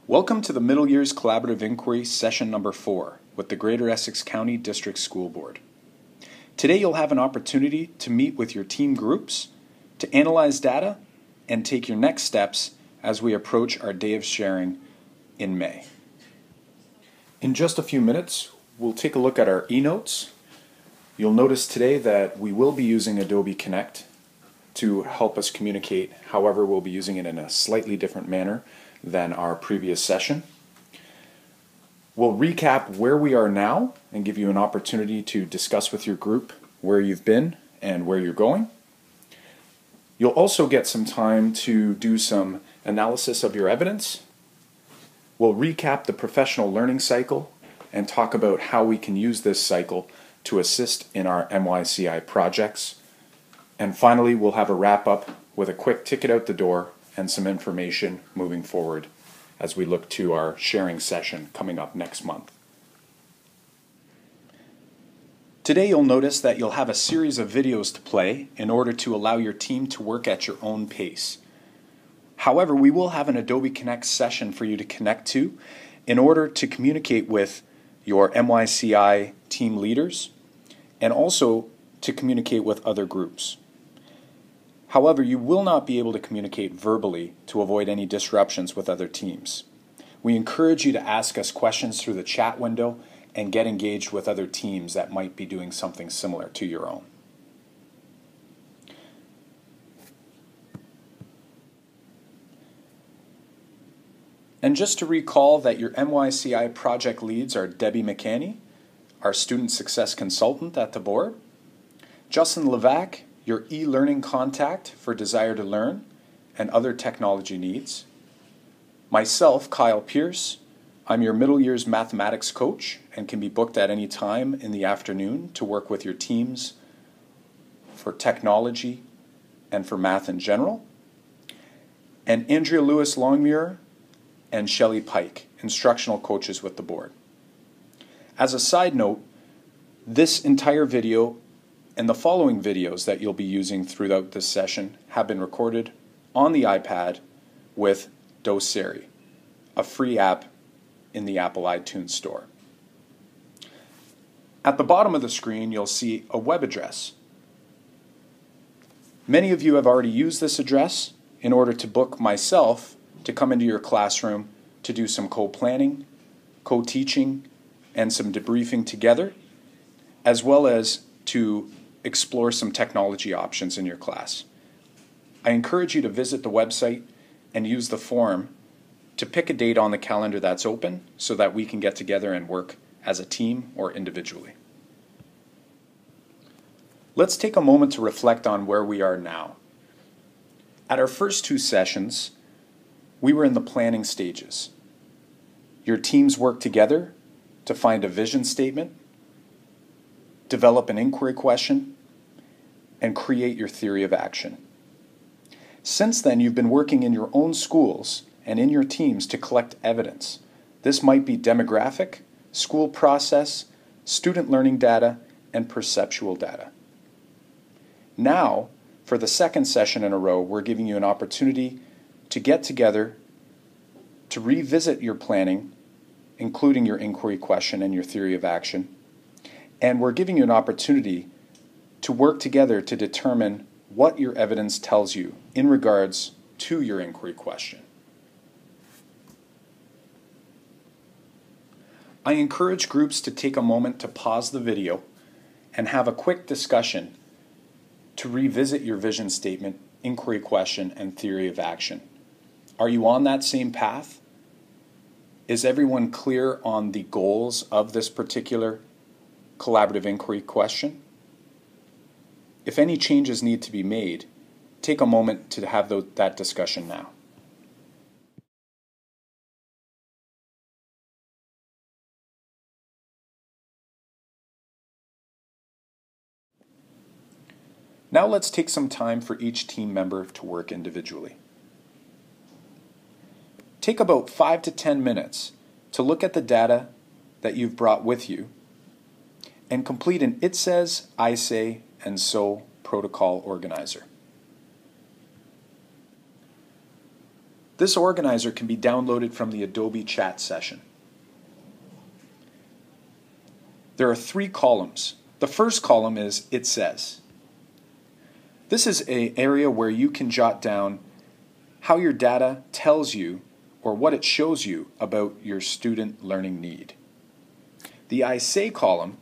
Welcome to the Middle Years Collaborative Inquiry Session Number 4 with the Greater Essex County District School Board. Today you'll have an opportunity to meet with your team groups, to analyze data, and take your next steps as we approach our Day of Sharing in May. In just a few minutes, we'll take a look at our e-notes. You'll notice today that we will be using Adobe Connect to help us communicate. However, we'll be using it in a slightly different manner than our previous session. We'll recap where we are now and give you an opportunity to discuss with your group where you've been and where you're going. You'll also get some time to do some analysis of your evidence. We'll recap the professional learning cycle and talk about how we can use this cycle to assist in our MYCI projects. And finally, we'll have a wrap up with a quick ticket out the door and some information moving forward as we look to our sharing session coming up next month. Today you'll notice that you'll have a series of videos to play in order to allow your team to work at your own pace. However, we will have an Adobe Connect session for you to connect to in order to communicate with your MYCI team leaders and also to communicate with other groups. However, you will not be able to communicate verbally to avoid any disruptions with other teams. We encourage you to ask us questions through the chat window and get engaged with other teams that might be doing something similar to your own. And just to recall that your MYCI project leads are Debbie McCanney, our student success consultant at the board, Justin Levac, your e-learning contact for Desire to Learn and other technology needs. Myself, Kyle Pierce, I'm your middle years mathematics coach and can be booked at any time in the afternoon to work with your teams for technology and for math in general. And Andrea Lewis Longmuir and Shelley Pike, instructional coaches with the board. As a side note, this entire video and the following videos that you'll be using throughout this session have been recorded on the iPad with Doceri, a free app in the Apple iTunes Store. At the bottom of the screen, you'll see a web address. Many of you have already used this address in order to book myself to come into your classroom to do some co-planning, co-teaching, and some debriefing together, as well as to explore some technology options in your class. I encourage you to visit the website and use the form to pick a date on the calendar that's open so that we can get together and work as a team or individually. Let's take a moment to reflect on where we are now. At our first two sessions, we were in the planning stages. Your teams worked together to find a vision statement, develop an inquiry question, and create your theory of action. Since then, you've been working in your own schools and in your teams to collect evidence. This might be demographic, school process, student learning data, and perceptual data. Now, for the second session in a row, we're giving you an opportunity to get together to revisit your planning, including your inquiry question and your theory of action. And we're giving you an opportunity to work together to determine what your evidence tells you in regards to your inquiry question. I encourage groups to take a moment to pause the video and have a quick discussion to revisit your vision statement, inquiry question, and theory of action. Are you on that same path? Is everyone clear on the goals of this particular collaborative inquiry question? If any changes need to be made, take a moment to have that discussion now. Now let's take some time for each team member to work individually. Take about 5 to 10 minutes to look at the data that you've brought with you and complete an It Says, I Say, and So protocol organizer. This organizer can be downloaded from the Adobe chat session. There are 3 columns. The first column is It Says. This is an area where you can jot down how your data tells you or what it shows you about your student learning need. The I Say column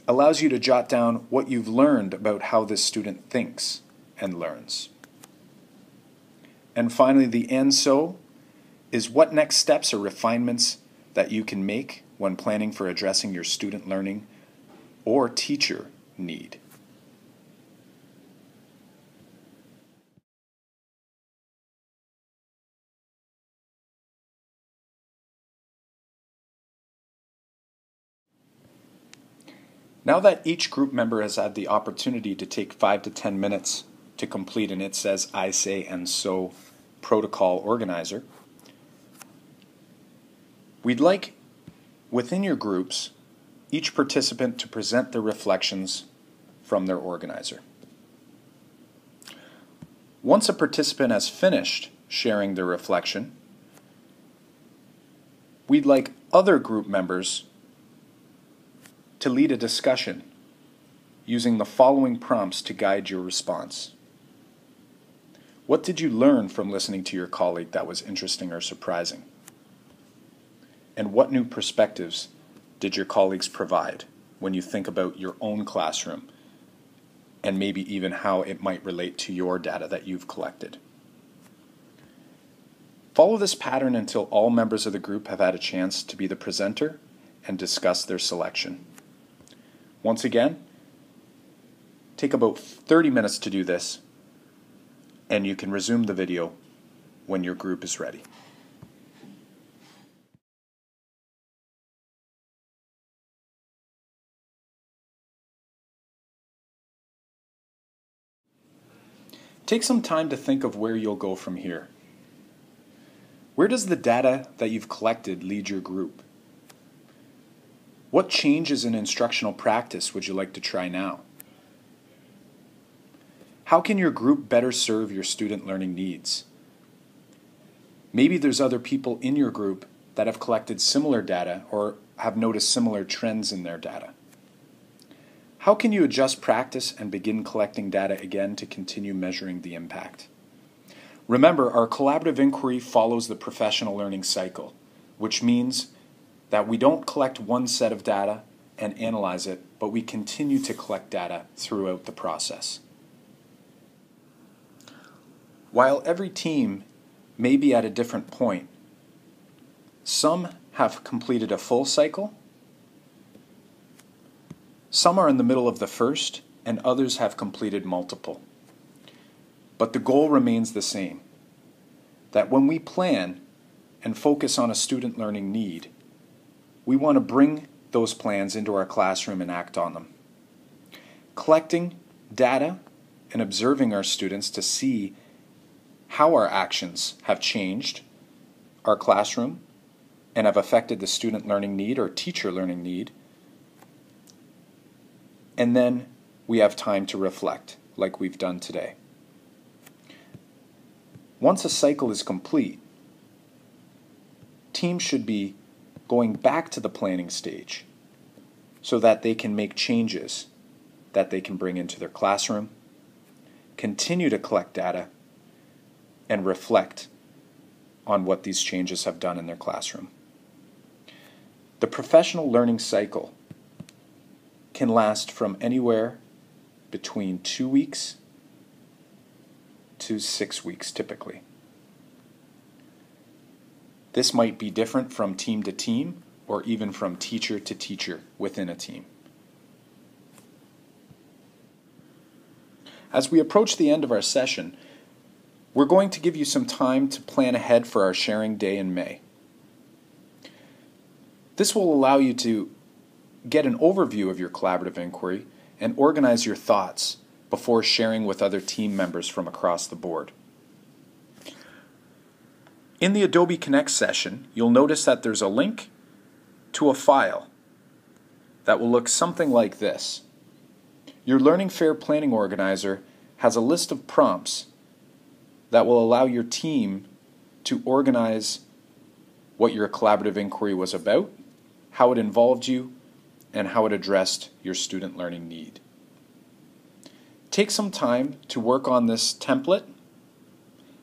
allows you to jot down what you've learned about how this student thinks and learns. And finally, the And So is what next steps or refinements that you can make when planning for addressing your student learning or teacher need. Now that each group member has had the opportunity to take 5 to 10 minutes to complete an It Says, I Say, and So protocol organizer, we'd like, within your groups, each participant to present their reflections from their organizer. Once a participant has finished sharing their reflection, we'd like other group members to lead a discussion using the following prompts to guide your response. What did you learn from listening to your colleague that was interesting or surprising? And what new perspectives did your colleagues provide when you think about your own classroom and maybe even how it might relate to your data that you've collected? Follow this pattern until all members of the group have had a chance to be the presenter and discuss their selection. Once again, take about 30 minutes to do this, and you can resume the video when your group is ready. Take some time to think of where you'll go from here. Where does the data that you've collected lead your group? What changes in instructional practice would you like to try now? How can your group better serve your student learning needs? Maybe there's other people in your group that have collected similar data or have noticed similar trends in their data. How can you adjust practice and begin collecting data again to continue measuring the impact? Remember, our collaborative inquiry follows the professional learning cycle, which means that we don't collect one set of data and analyze it, but we continue to collect data throughout the process. While every team may be at a different point, some have completed a full cycle, some are in the middle of the first, and others have completed multiple. But the goal remains the same, that when we plan and focus on a student learning need, we want to bring those plans into our classroom and act on them. Collecting data and observing our students to see how our actions have changed our classroom and have affected the student learning need or teacher learning need. And then we have time to reflect, like we've done today. Once a cycle is complete, teams should be going back to the planning stage so that they can make changes that they can bring into their classroom, continue to collect data, and reflect on what these changes have done in their classroom. The professional learning cycle can last from anywhere between 2 weeks to 6 weeks typically. This might be different from team to team or even from teacher to teacher within a team. As we approach the end of our session, we're going to give you some time to plan ahead for our sharing day in May. This will allow you to get an overview of your collaborative inquiry and organize your thoughts before sharing with other team members from across the board. In the Adobe Connect session, you'll notice that there's a link to a file that will look something like this. Your Learning Fair Planning Organizer has a list of prompts that will allow your team to organize what your collaborative inquiry was about, how it involved you, and how it addressed your student learning need. Take some time to work on this template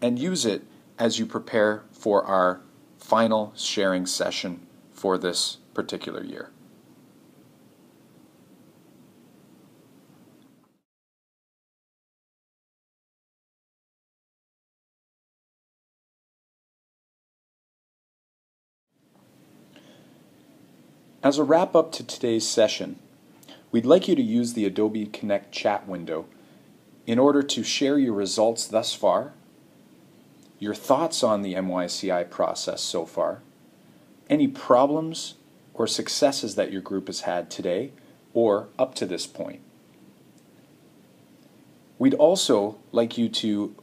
and use it as you prepare for our final sharing session for this particular year. As a wrap-up to today's session, we'd like you to use the Adobe Connect chat window in order to share your results thus far, your thoughts on the MYCI process so far, any problems or successes that your group has had today or up to this point. We'd also like you to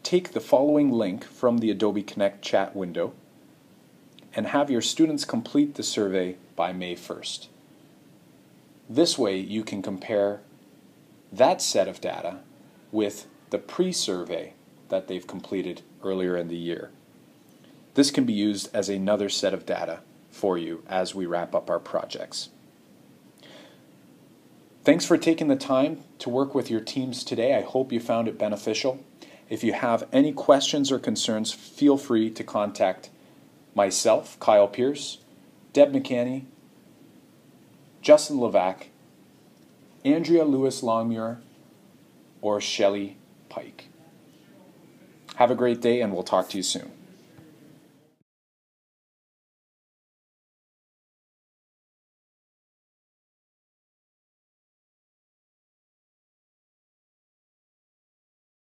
take the following link from the Adobe Connect chat window and have your students complete the survey by May 1st. This way you can compare that set of data with the pre-survey that they've completed earlier in the year. This can be used as another set of data for you as we wrap up our projects. Thanks for taking the time to work with your teams today. I hope you found it beneficial. If you have any questions or concerns, feel free to contact myself, Kyle Pierce, Deb McCanney, Justin Levac, Andrea Lewis-Longmuir, or Shelley Pike. Have a great day, and we'll talk to you soon.